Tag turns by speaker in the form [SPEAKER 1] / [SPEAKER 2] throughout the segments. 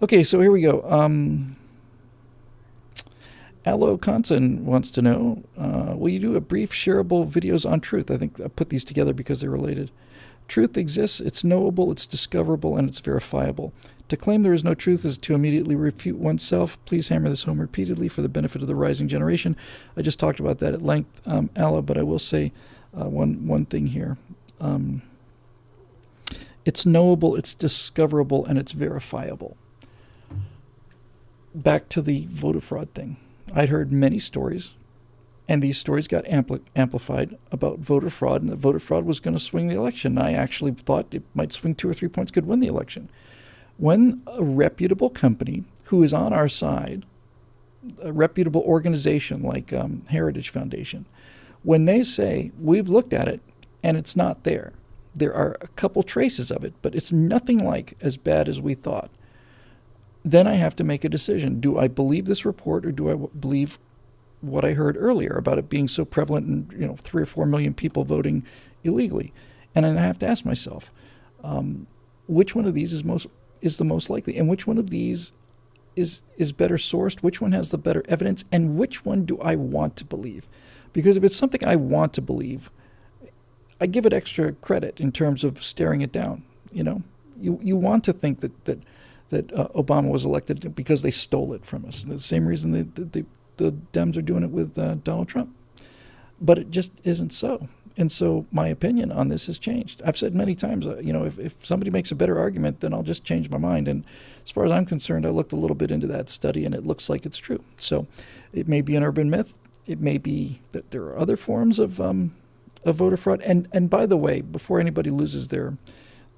[SPEAKER 1] Okay, so here we go. Allo Conson wants to know, will you do a brief shareable videos on truth? I think I put these together because they're related. Truth exists, it's knowable, it's discoverable, and it's verifiable. To claim there is no truth is to immediately refute oneself. Please hammer this home repeatedly for the benefit of the rising generation. I just talked about that at length, Allo, but I will say one thing here. It's knowable, it's discoverable, and it's verifiable. Back to the voter fraud thing. I'd heard many stories, and these stories got amplified about voter fraud, and that voter fraud was going to swing the election. I actually thought it might swing 2 or 3 points, could win the election. When a reputable company who is on our side, a reputable organization like Heritage Foundation, when they say, we've looked at it and it's not there, there are a couple traces of it, but it's nothing like as bad as we thought, then I have to make a decision. Do I believe this report, or do I believe what I heard earlier about it being so prevalent and 3 or 4 million people voting illegally? And then I have to ask myself, which one of these is the most likely, and which one of these is better sourced? Which one has the better evidence, and which one do I want to believe? Because if it's something I want to believe, I give it extra credit in terms of staring it down. You want to think that Obama was elected because they stole it from us. And the same reason the Dems are doing it with Donald Trump. But it just isn't so. And so my opinion on this has changed. I've said many times, if somebody makes a better argument, then I'll just change my mind. And as far as I'm concerned, I looked a little bit into that study, and it looks like it's true. So it may be an urban myth. It may be that there are other forms of voter fraud. And by the way, before anybody loses their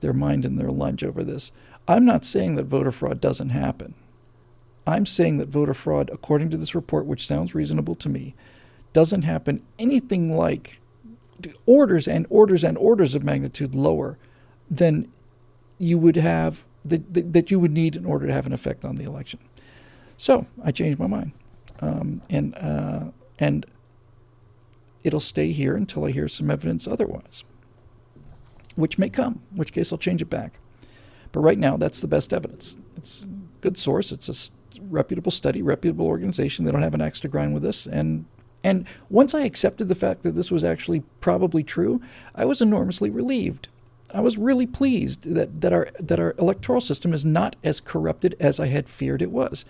[SPEAKER 1] mind and their lunch over this, I'm not saying that voter fraud doesn't happen. I'm saying that voter fraud, according to this report, which sounds reasonable to me, doesn't happen anything like orders and orders and orders of magnitude lower than you would have, that you would need in order to have an effect on the election. So I changed my mind. And it'll stay here until I hear some evidence otherwise, which may come, in which case I'll change it back. But right now, that's the best evidence. It's a good source. It's a reputable study, reputable organization. They don't have an axe to grind with this. And once I accepted the fact that this was actually probably true, I was enormously relieved. I was really pleased that our electoral system is not as corrupted as I had feared it was.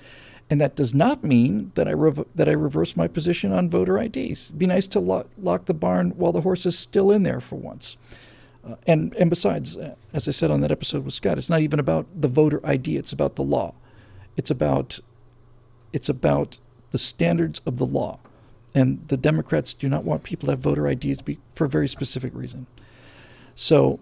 [SPEAKER 1] And that does not mean that I reverse my position on voter IDs. It'd be nice to lock the barn while the horse is still in there for once. And besides, as I said on that episode with Scott, it's not even about the voter ID. It's about the law. It's about the standards of the law. And the Democrats do not want people to have voter IDs for a very specific reason. So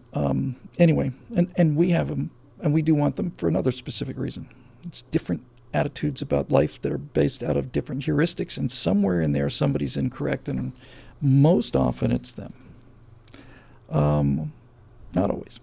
[SPEAKER 1] anyway, and we have them, and we do want them for another specific reason. It's different attitudes about life that are based out of different heuristics, and somewhere in there somebody's incorrect, and most often it's them. Not always.